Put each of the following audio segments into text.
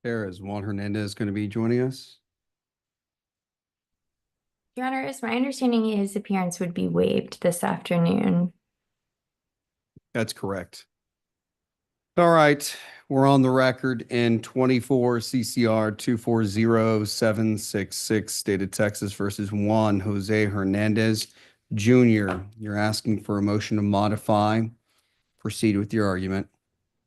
Chair, is Juan Hernandez going to be joining us? Your Honor, it's my understanding his appearance would be waived this afternoon. That's correct. All right, we're on the record in 24 CCR 240766, State of Texas versus Juan Jose Hernandez Jr. You're asking for a motion to modify. Proceed with your argument.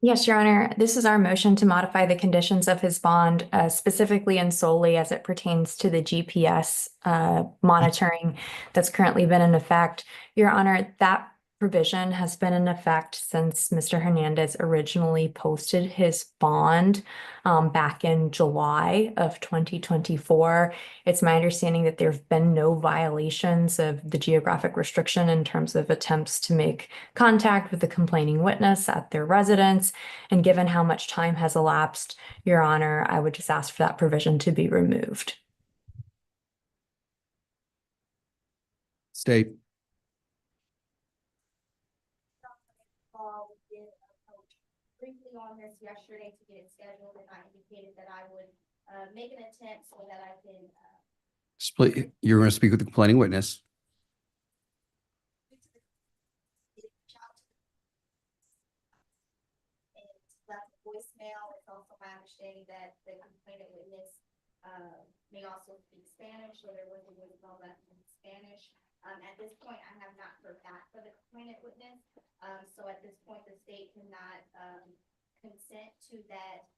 Yes, Your Honor, this is our motion to modify the conditions of his bond, specifically and solely as it pertains to the GPS monitoring that's currently been in effect. Your Honor, that provision has been in effect since Mr. Hernandez originally posted his bond back in July of 2024. It's my understanding that there have been no violations of the geographic restriction in terms of attempts to make contact with the complaining witness at their residence. And given how much time has elapsed, Your Honor, I would just ask for that provision to be removed. State. Briefly on this yesterday to get it scheduled, and I indicated that I would make an attempt so that I can Split. You're going to speak with the complaining witness. and left a voicemail. It's also my understanding that the complainant witness may also speak Spanish, so there was a voicemail left in Spanish. At this point, I have not heard back for the complainant witness. So at this point, the state cannot consent to that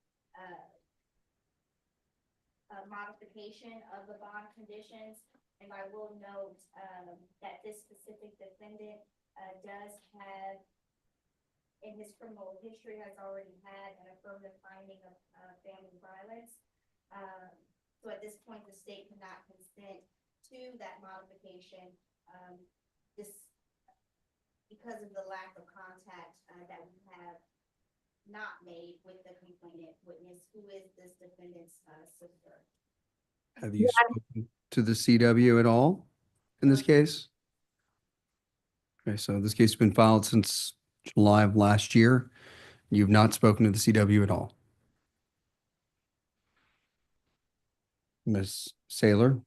modification of the bond conditions. And I will note that this specific defendant does have, in his criminal history, has already had an affirmative finding of family violence. So at this point, the state cannot consent to that modification. This because of the lack of contact that we have not made with the complainant witness, who is this defendant's sister. Have you spoken to the CW at all in this case? Okay, so this case has been filed since July of last year. You've not spoken to the CW at all. Ms. Saylor?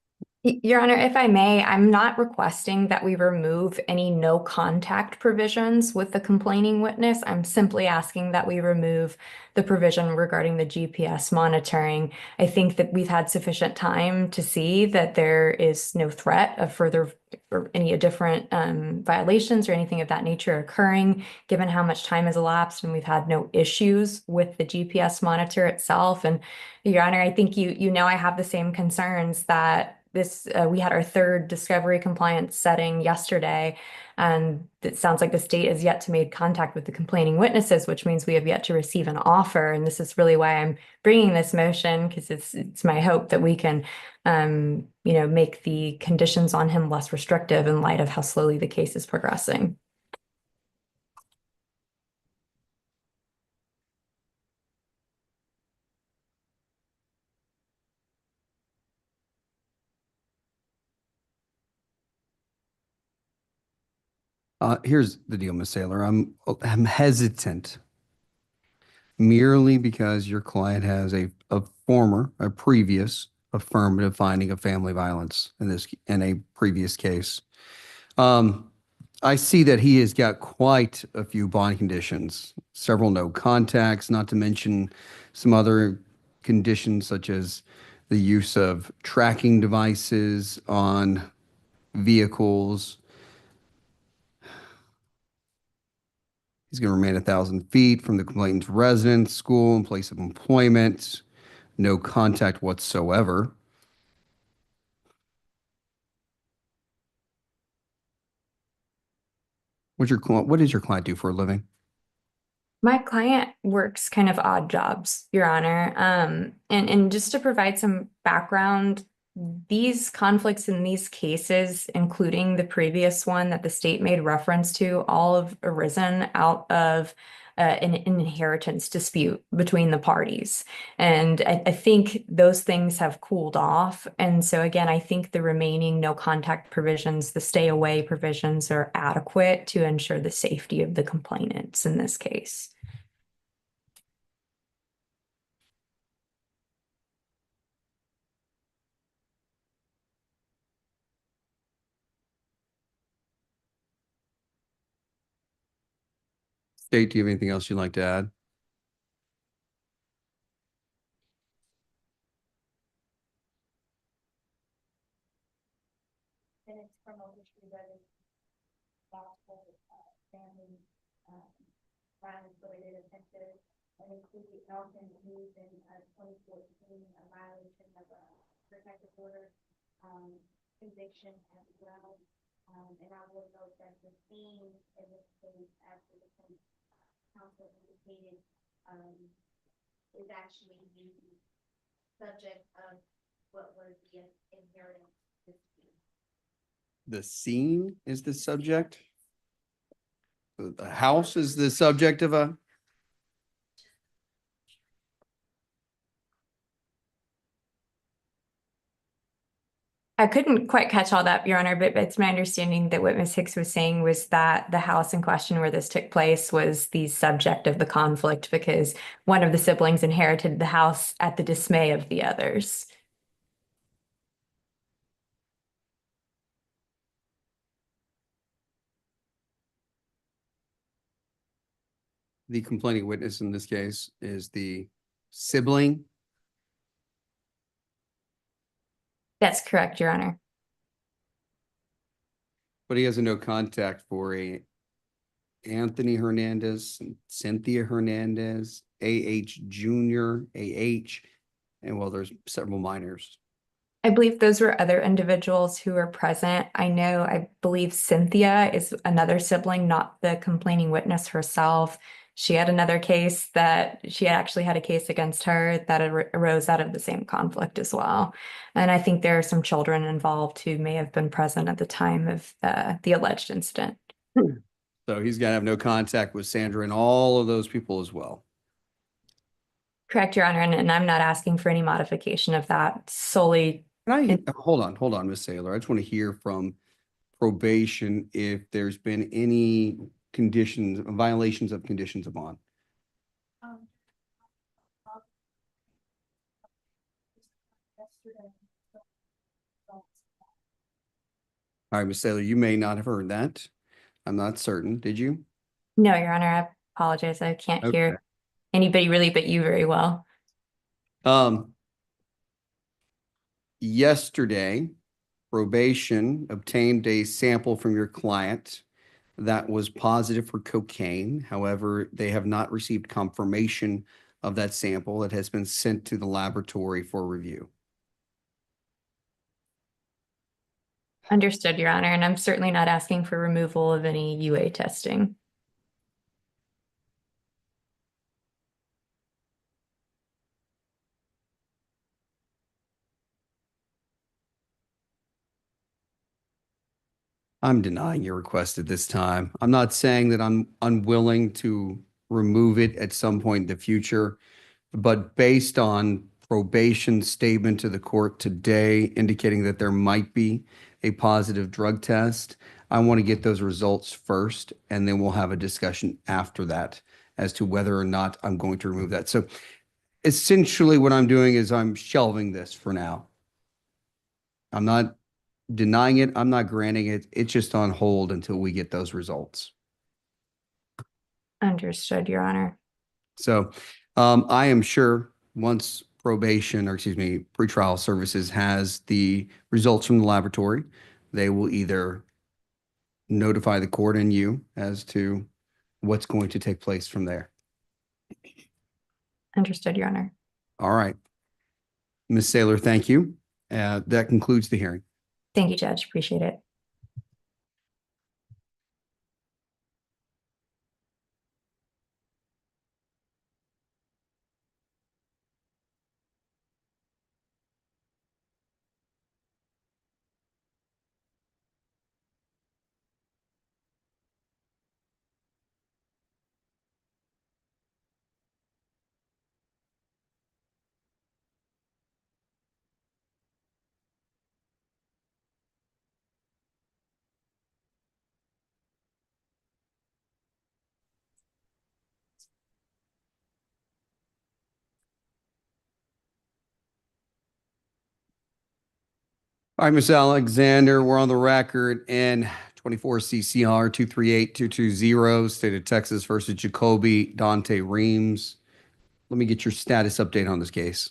Your Honor, if I may, I'm not requesting that we remove any no contact provisions with the complaining witness. I'm simply asking that we remove the provision regarding the GPS monitoring. I think that we've had sufficient time to see that there is no threat of further or any different violations or anything of that nature occurring, given how much time has elapsed and we've had no issues with the GPS monitor itself. And Your Honor, I think you know I have the same concerns that we had our third discovery compliance setting yesterday, and it sounds like the state has yet to make contact with the complaining witnesses, which means we have yet to receive an offer. And this is really why I'm bringing this motion, because it's my hope that we can, make the conditions on him less restrictive in light of how slowly the case is progressing. Here's the deal, Ms. Saylor. I'm hesitant merely because your client has a previous affirmative finding of family violence in a previous case. I see that he has got quite a few bond conditions, several no contacts, not to mention some other conditions such as the use of tracking devices on vehicles. He's going to remain 1,000 feet from the complainant's residence, school, and place of employment. No contact whatsoever. What does your client do for a living? My client works kind of odd jobs, Your Honor. And just to provide some background, these conflicts in these cases, including the previous one that the state made reference to, all have arisen out of an inheritance dispute between the parties. And I think those things have cooled off. And so again, I think the remaining no contact provisions, the stay away provisions, are adequate to ensure the safety of the complainants in this case. Kate, do you have anything else you'd like to add? And it's criminal history that is possible, family, violence related offenses, and including often used in 2014, a violation of a protective order, conviction as well. And I will note that the theme in this case, as the defense counsel indicated, is actually the subject of what was the inheritance dispute. The scene is the subject? The house is the subject of a? I couldn't quite catch all that, Your Honor, but it's my understanding that what Ms. Hicks was saying was that the house in question where this took place was the subject of the conflict because one of the siblings inherited the house at the dismay of the others. The complaining witness in this case is the sibling. That's correct, Your Honor. But he has a no contact for a Anthony Hernandez, Cynthia Hernandez, A.H. Junior, A.H., and well, there's several minors. I believe those were other individuals who were present. I believe Cynthia is another sibling, not the complaining witness herself. She had another case that she actually had a case against her that arose out of the same conflict as well. And I think there are some children involved who may have been present at the time of the alleged incident. So he's got to have no contact with Sandra and all of those people as well. Correct, Your Honor, and I'm not asking for any modification of that solely. Hold on, Ms. Saylor. I just want to hear from probation if there's been any conditions, violations of conditions of bond. All right, Ms. Saylor, you may not have heard that. I'm not certain. Did you? No, Your Honor, I apologize. I can't hear anybody really but you very well. Yesterday, probation obtained a sample from your client that was positive for cocaine. However, they have not received confirmation of that sample. It has been sent to the laboratory for review. Understood, Your Honor, and I'm certainly not asking for removal of any UA testing. I'm denying your request at this time. I'm not saying that I'm unwilling to remove it at some point in the future, but based on probation statement to the court today indicating that there might be a positive drug test, I want to get those results first, and then we'll have a discussion after that as to whether or not I'm going to remove that. So essentially what I'm doing is I'm shelving this for now. I'm not denying it. I'm not granting it. It's just on hold until we get those results. Understood, Your Honor. So I am sure once probation, or excuse me, pretrial services has the results from the laboratory, they will either notify the court and you as to what's going to take place from there. Understood, Your Honor. All right. Ms. Saylor, thank you. That concludes the hearing. Thank you, Judge. Appreciate it. All right, Ms. Alexander, we're on the record in 24 CCR 238220, State of Texas versus Jacoby Dante Reams. Let me get your status update on this case.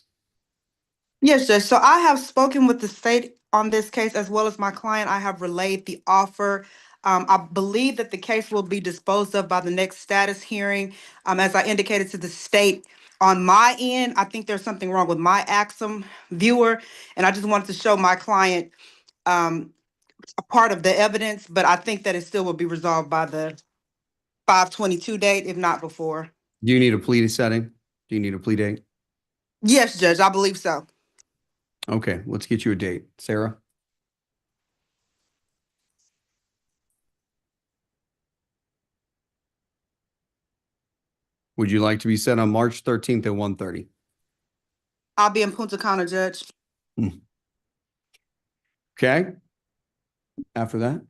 Yes, Judge. So I have spoken with the state on this case as well as my client. I have relayed the offer. I believe that the case will be disposed of by the next status hearing. As I indicated to the state, on my end, I think there's something wrong with my Axum viewer, and I just wanted to show my client a part of the evidence, but I think that it still will be resolved by the 5/22 date, if not before. Do you need a plea setting? Do you need a plea date? Yes, Judge, I believe so. Okay, let's get you a date. Sarah? Would you like to be set on March 13th at 1:30? I'll be in Punta Cana, Judge. Okay. After that?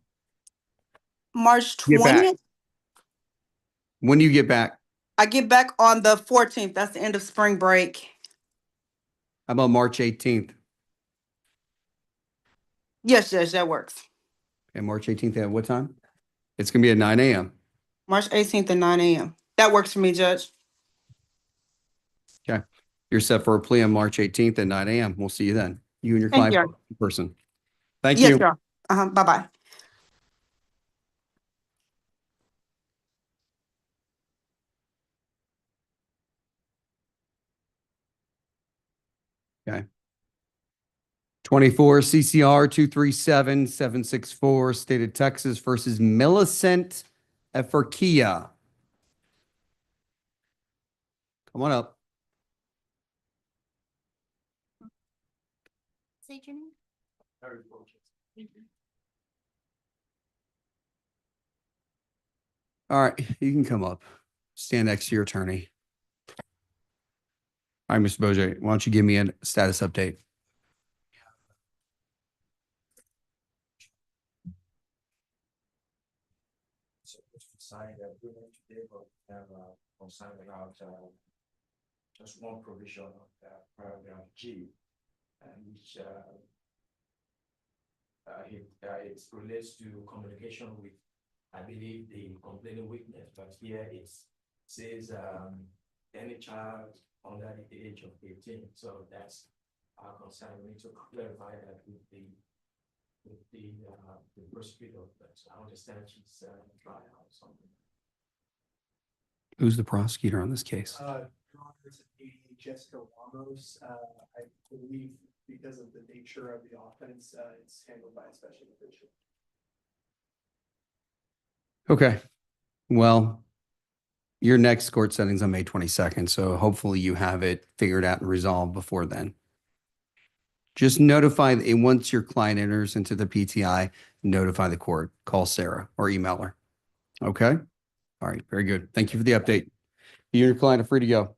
March Get back. 20th. When do you get back? I get back on the 14th. That's the end of spring break. How about March 18th? Yes, Judge, that works. And March 18th at what time? It's going to be at 9 a.m. March 18th at 9 a.m. That works for me, Judge. Okay. You're set for a plea on March 18th at 9 a.m. We'll see you then. You and your Thank client you. in person. Thank Yes, you. sir. Bye-bye. Okay. 24 CCR 237764, State of Texas versus Millicent Eferkia. Come on up. Say your name. All right, you can come up. Stand next to your attorney. All right, Mr. Boje, why don't you give me a status update? So just decided that we're going to be able to have a concern about just one provision of paragraph G, and which it relates to communication with, I believe, the complaining witness, but here it says any child under the age of 18. So that's our concern. We need to clarify that with the prosecutor. But I understand she's dry or something. Who's the prosecutor on this case? Your Honor, it's Jessica Ramos. I believe because of the nature of the offense, it's handled by a special official. Okay. Well, your next court setting's on May 22nd, so hopefully you have it figured out and resolved before then. Just notify, once your client enters into the PTI, notify the court. Call Sarah or email her. Okay? All right, very good. Thank you for the update. You and your client are free to go.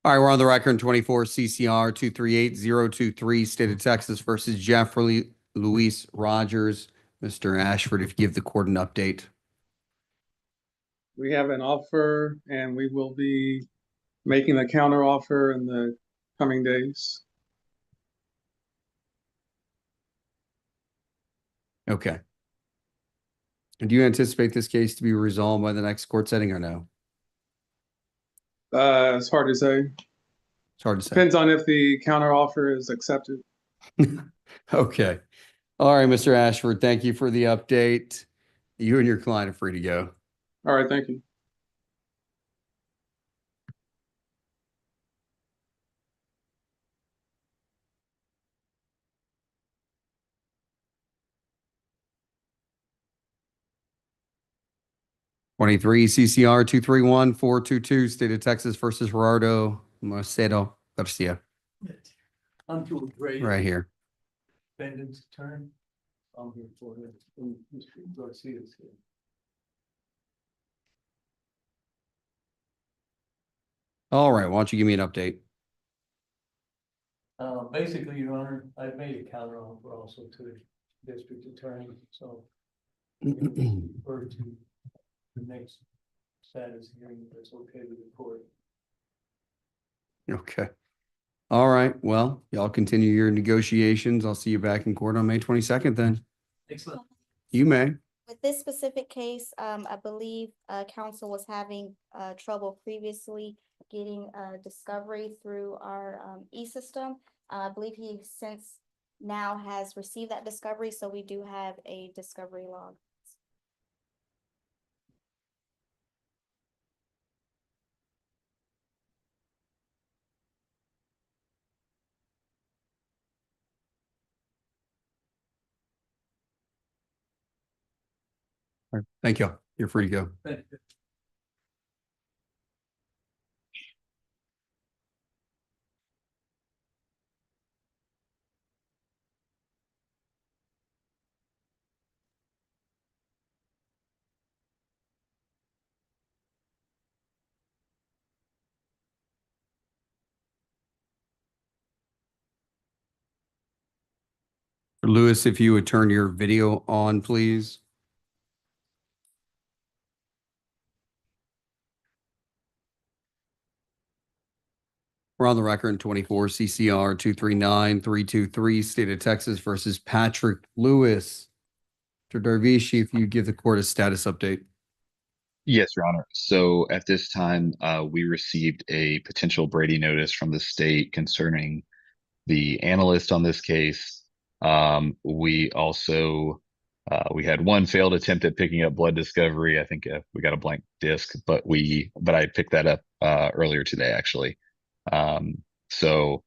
All right, we're on the record in 24 CCR 238023, State of Texas versus Jeffrey Luis Rogers. Mr. Ashford, if you give the court an update. We have an offer and we will be making a counter offer in the coming days. Okay. And do you anticipate this case to be resolved by the next court setting or no? It's hard to say. It's hard to say. Depends on if the counter offer is accepted. Okay. All right, Mr. Ashford, thank you for the update. You and your client are free to go. All right, thank you. 23 CCR 231422, State of Texas versus Gerardo Macedo Garcia, I'm doing great. right here. Defendant's turn. I'm here for it. And Mr. Garcia's here. All right, why don't you give me an update? Basically, Your Honor, I've made a counter offer also to the district attorney, so refer to the next status hearing, if that's okay with the court. Okay. All right, well, y'all continue your negotiations. I'll see you back in court on May 22nd then. Excellent. You may. With this specific case, I believe, council was having, trouble previously getting, discovery through our, e-system. I believe he since now has received that discovery, so we do have a discovery log. All right, thank you. You're free to go. Thank you. Lewis, if you would turn your video on, please. We're on the record in 24 CCR 239323, State of Texas versus Patrick Lewis. Mr. Darvishi, if you give the court a status update. Yes, Your Honor. So at this time, we received a potential Brady notice from the state concerning the analyst on this case. We also we had one failed attempt at picking up blood discovery. I think we got a blank disc, but I picked that up earlier today, actually. So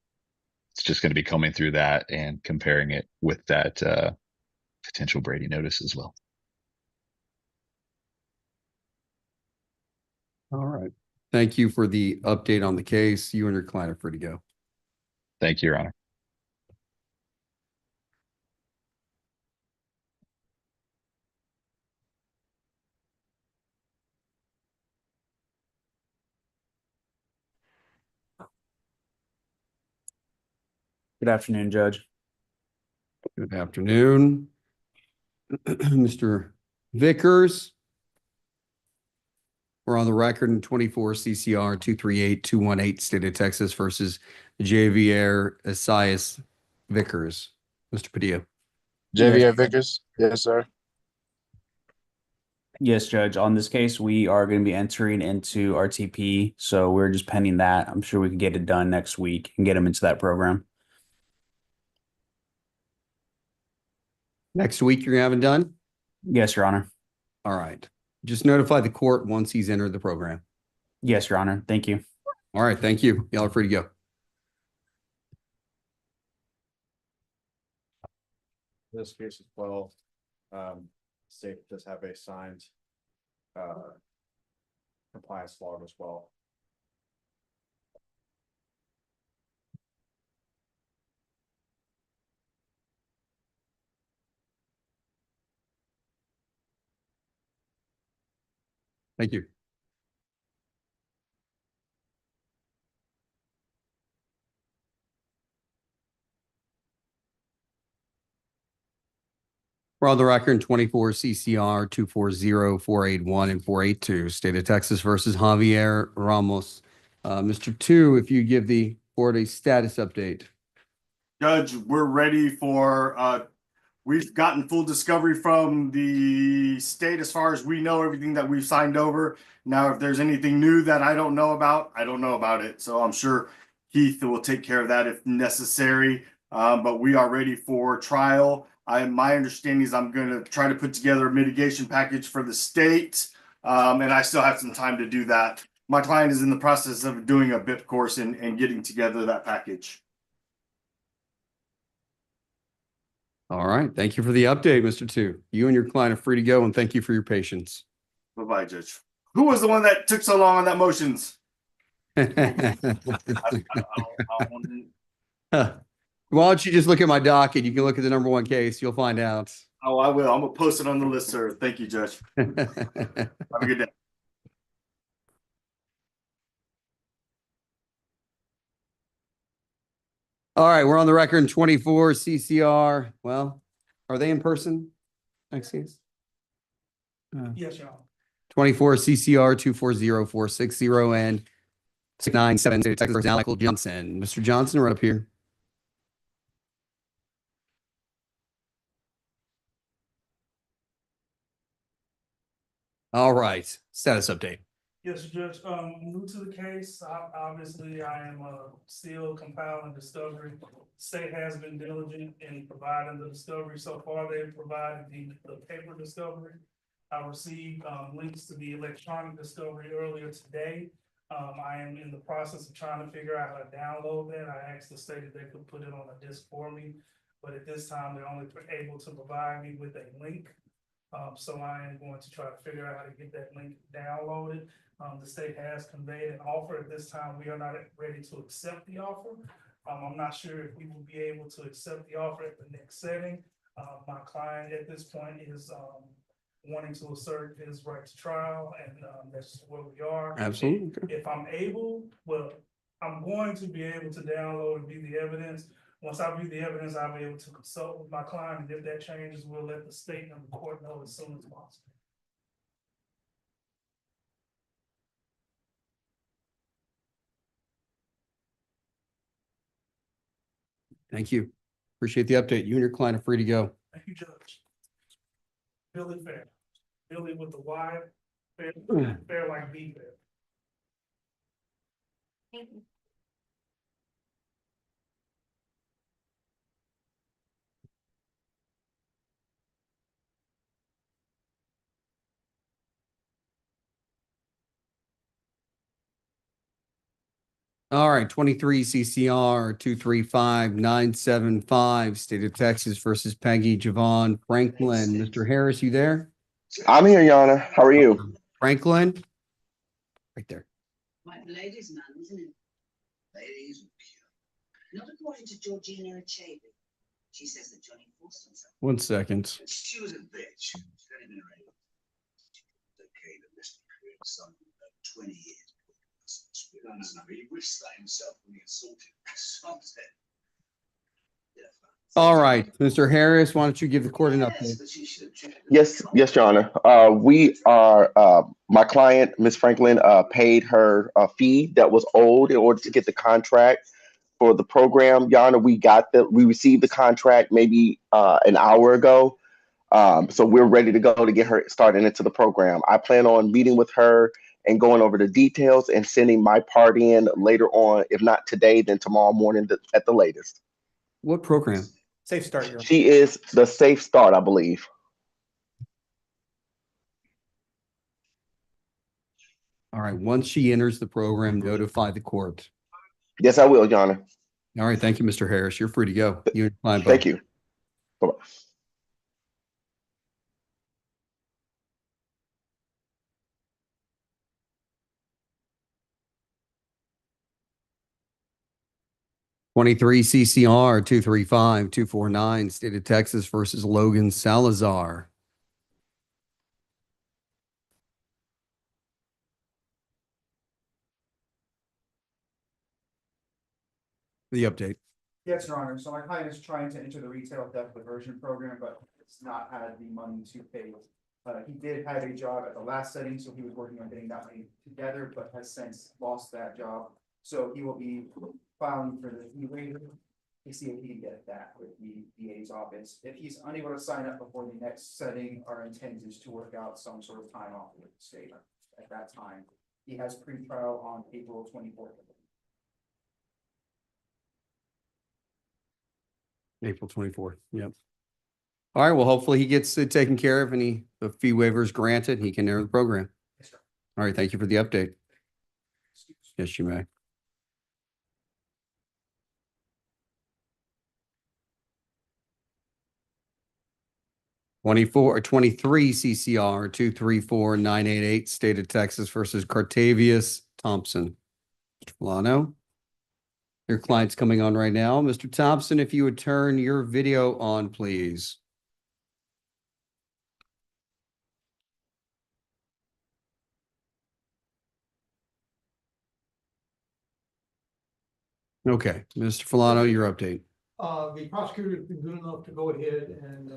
it's just going to be coming through that and comparing it with that potential Brady notice as well. All right. Thank you for the update on the case. You and your client are free to go. Thank you, Your Honor. Good afternoon, Judge. Good afternoon. Mr. Vickers. We're on the record in 24 CCR 238218, State of Texas versus Javier Esaias Vickers. Mr. Padilla. Javier Vickers, yes, sir. Yes, Judge. On this case, we are going to be entering into RTP, so we're just pending that. I'm sure we can get it done next week and get them into that program. Next week, you're having done? Yes, Your Honor. All right. Just notify the court once he's entered the program. Yes, Your Honor. Thank you. All right. Thank you. Y'all are free to go. This case as well, state does have a signed compliance log as well. Thank you. We're on the record in 24 CCR 240481 and 482, State of Texas versus Javier Ramos. Mr. Two, if you give the board a status update. Judge, we're ready for, we've gotten full discovery from the state as far as we know everything that we've signed over. Now, if there's anything new that I don't know about, I don't know about it. So I'm sure Keith will take care of that if necessary. But we are ready for trial. My understanding is I'm going to try to put together a mitigation package for the state. And I still have some time to do that. My client is in the process of doing a BIP course and getting together that package. All right. Thank you for the update, Mr. Two. You and your client are free to go, and thank you for your patience. Bye-bye, Judge. Who was the one that took so long on that motions? I don't want to- Why don't you just look at my docket? You can look at the number one case. You'll find out. Oh, I will. I'm gonna post it on the list, sir. Thank you, Judge. Have a good day. All right, we're on the record in 24 CCR. Well, are they in person? Next case. Yes, Your Honor. 24 CCR 240460 and 697 Texas versus Michael Johnson. Mr. Johnson, right up here. All right, status update. Yes, Judge, new to the case, obviously, I am, still compiling discovery. State has been diligent in providing the discovery. So far, they've provided the paper discovery. I received, links to the electronic discovery earlier today. I am in the process of trying to figure out how to download that. I asked the state if they could put it on a disk for me, but at this time, they're only able to provide me with a link. So I am going to try to figure out how to get that link downloaded. The state has conveyed an offer. At this time, we are not ready to accept the offer. I'm not sure if we will be able to accept the offer at the next setting. My client at this point is wanting to assert his right to trial, and that's where we are. Absolutely. If I'm able, well, I'm going to be able to download and view the evidence. Once I view the evidence, I'll be able to consult with my client, and if that changes, we'll let the state and the court know as soon as possible. Thank you. Appreciate the update. You and your client are free to go. Thank you, Judge. Billy Fair. Billy with the Y, fair, fair like B fair. Thank you. All right, 23 CCR 235975, State of Texas versus Peggy Javon Franklin. Mr. Harris, you there? I'm here, Your Honor. How are you? Franklin? Right there. Like the ladies' man, isn't it? Ladies. Not according to Georgina Achavi. She says that Johnny forced himself. 1 second. She was a bitch. She's only been around. Okay, the rest of her career was some 20 years. No, he wished that himself when he assaulted something. All right, Mr. Harris, why don't you give the court an update? Yes, Your Honor. We are, my client, Ms. Franklin, paid her fee that was owed in order to get the contract for the program. Your Honor, we received the contract maybe an hour ago. So we're ready to go to get her started into the program. I plan on meeting with her and going over the details and sending my part in later on, if not today, then tomorrow morning at the latest. What program? Safe Start. She is the Safe Start, I believe. All right, once she enters the program, notify the court. Yes, I will, Your Honor. All right, thank you, Mr. Harris. You're free to go. You and your client both. Thank you. Bye-bye. Twenty-three CCR 235249, State of Texas versus Logan Salazar. The update. Yes, Your Honor. So my client is trying to enter the retail theft diversion program, but it's not had the money to pay. He did have a job at the last setting, so he was working on getting that money together, but has since lost that job. So he will be filing for the fee waiver to see if he can get that with the DA's office. If he's unable to sign up before the next setting, our intent is to work out some sort of time off with the state at that time. He has pre-trial on April 24th. April 24th. Yep. All right. Well, hopefully he gets it taken care of and the fee waiver is granted. He can enter the program. Yes, sir. All right. Thank you for the update. Yes, you may. 23 CCR 234988, State of Texas versus Cartavius Thompson. Mr. Fulano, your client's coming on right now. Mr. Thompson, if you would turn your video on, please. Okay, Mr. Fulano, your update. The prosecutor's been good enough to go ahead and,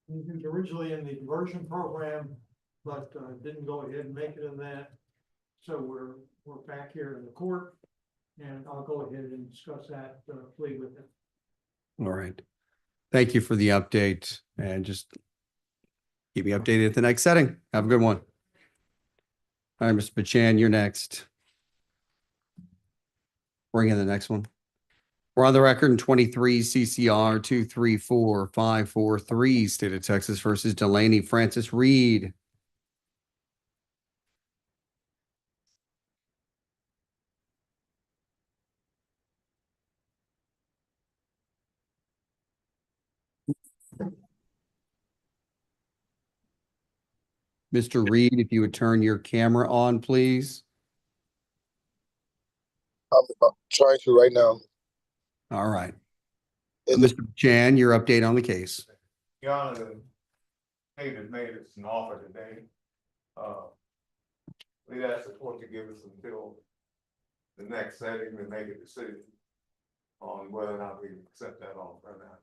he was originally in the conversion program, but, didn't go ahead and make it in that. So we're back here in the court, and I'll go ahead and discuss that, plea with him. All right. Thank you for the update, and just keep me updated at the next setting. Have a good one. All right, Mr. Bachan, you're next. Bring in the next one. We're on the record in 23 CCR 234543, State of Texas versus Delaney Francis Reed. Mr. Reed, if you would turn your camera on, please. I'm trying to right now. All right. Is Mr. Chan, your update on the case. Your Honor, the state has made us an offer today. We'd ask the court to give us until the next setting to make a decision on whether or not we accept that offer or not.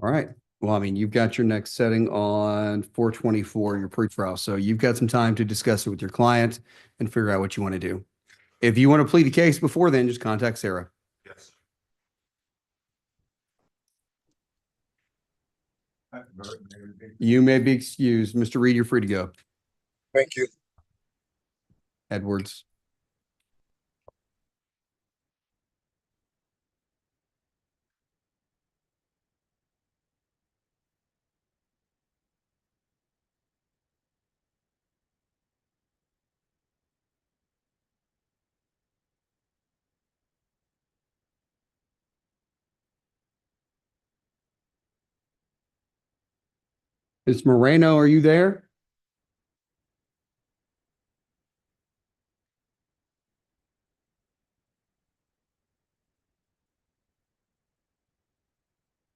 All right. Well, I mean, you've got your next setting on 4/24, your pretrial. So you've got some time to discuss it with your client and figure out what you want to do. If you want to plead the case before then, just contact Sarah. Yes. You may be excused. Mr. Reed, you're free to go. Thank you. Edwards. Ms. Moreno, are you there?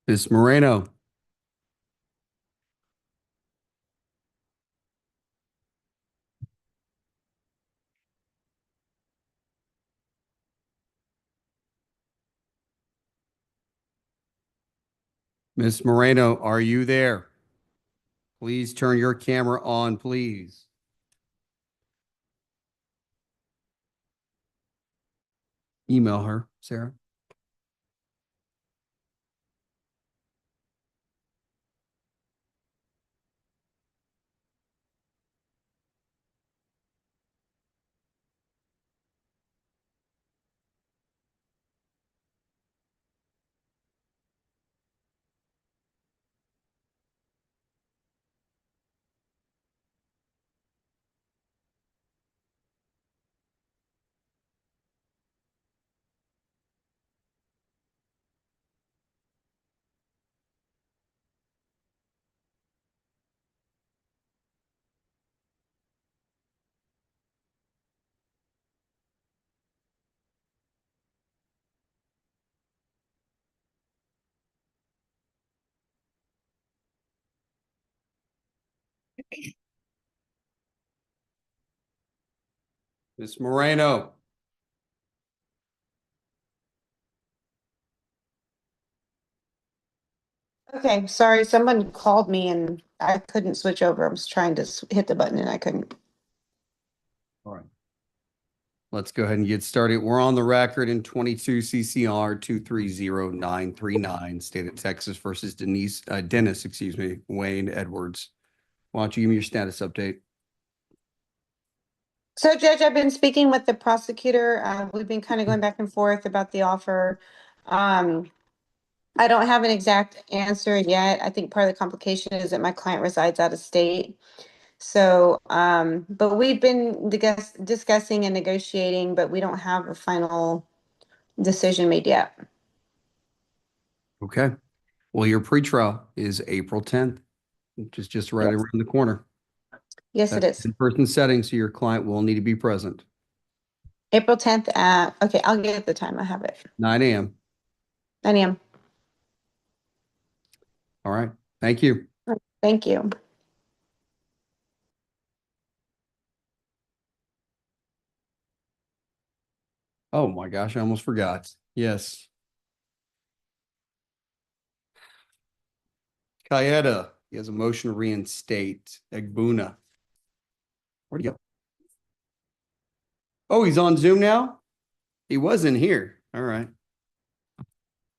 Ms. Moreno. Ms. Moreno, are you there? Please turn your camera on, please. Email her, Sarah. Ms. Moreno. Okay, sorry, someone called me and I couldn't switch over. I was trying to hit the button and I couldn't. All right. Let's go ahead and get started. We're on the record in 22 CCR 230939, State of Texas versus Dennis, Wayne Edwards. Why don't you give me your status update? So Judge, I've been speaking with the prosecutor. We've been kind of going back and forth about the offer. I don't have an exact answer yet. I think part of the complication is that my client resides out of state. So, but we've been discussing and negotiating, but we don't have a final decision made yet. Okay. Well, your pretrial is April 10th, which is just right around the corner. Yes, it That's is. in-person setting, so your client will need to be present. April 10th at, okay, I'll get the time. I have it. 9 a.m. 9 a.m. All right. Thank you. Thank you. Oh my gosh, I almost forgot. Yes. Kayeda, he has a motion to reinstate Egbuna. Where'd he go? Oh, he's on Zoom now? He was in here. All right.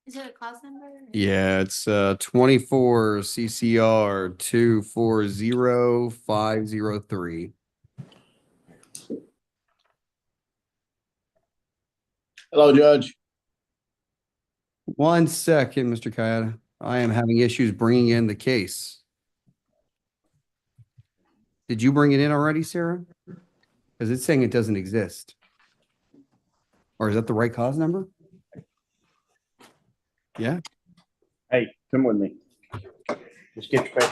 Is it a clause number? Yeah, it's 24 CCR 240503. Hello, Judge. One second, Mr. Kayeda. I am having issues bringing in the case. Did you bring it in already, Sarah? Because it's saying it doesn't exist. Or is that the right cause number? Yeah. Hey, come with me. Let's get your paper.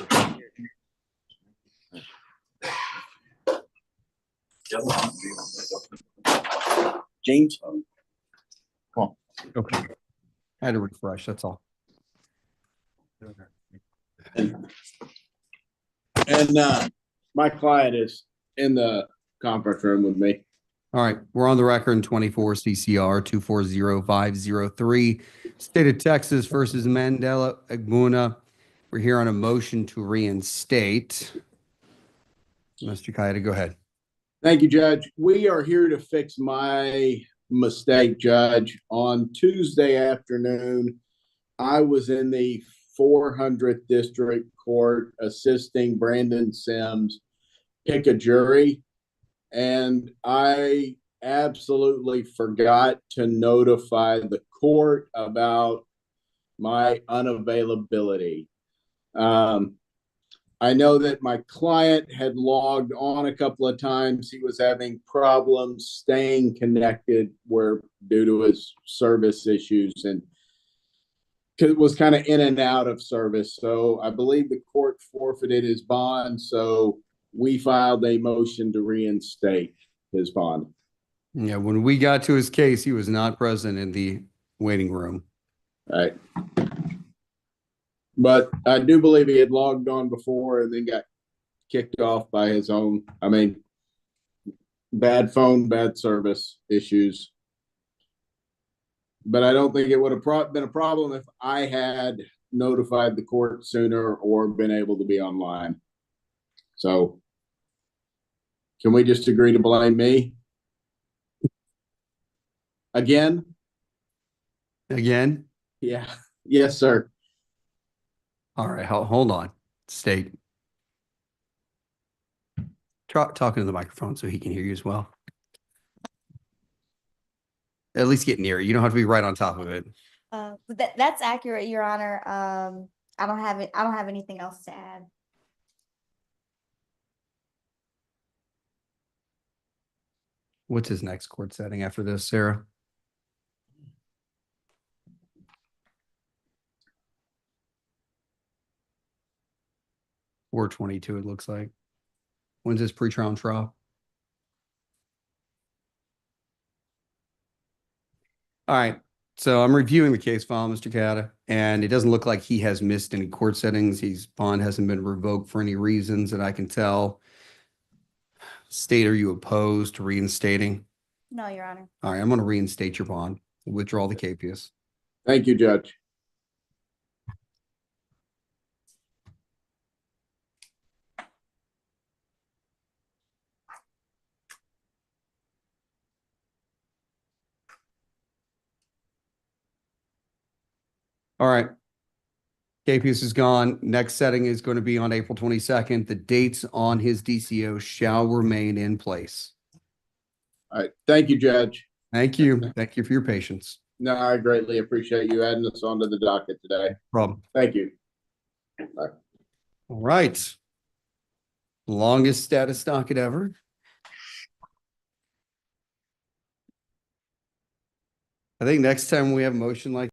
James, come on. Okay. I had to refresh, that's all. And my client is in the conference room with me. All right, we're on the record in 24 CCR 240503. State of Texas versus Mandela Egbuna. We're here on a motion to reinstate. Mr. Kayeda, go ahead. Thank you, Judge. We are here to fix my mistake, Judge. On Tuesday afternoon, I was in the 400th District Court assisting Brandon Sims pick a jury, and I absolutely forgot to notify the court about my unavailability. I know that my client had logged on a couple of times. He was having problems staying connected due to his service issues, and it was kind of in and out of service. So I believe the court forfeited his bond. So we filed a motion to reinstate his bond. Yeah, when we got to his case, he was not present in the waiting room. Right. But I do believe he had logged on before and then got kicked off by his own, bad phone, bad service issues. But I don't think it would have been a problem if I had notified the court sooner or been able to be online. So can we just agree to blame me? Again? Again? Yeah. Yes, sir. All right, hold on. State. Talking to the microphone so he can hear you as well. At least get near it. You don't have to be right on top of it. That's accurate, Your Honor. I don't have anything else to add. What's his next court setting after this, Sarah? Or 22, it looks like. When's this pre-trial trial? All right. So I'm reviewing the case file, Mr. Kayeda, and it doesn't look like he has missed any court settings. His bond hasn't been revoked for any reasons that I can tell. State, are you opposed to reinstating? No, Your Honor. All right, I'm going to reinstate your bond. Withdraw the capias. Thank you, Judge. All right. Capias is gone. Next setting is going to be on April 22nd. The dates on his DCO shall remain in place. All right. Thank you, Judge. Thank you. Thank you for your patience. No, I greatly appreciate you adding us onto the docket today. Problem. Thank you. Bye. All right. Longest status docket ever. I think next time we have a motion like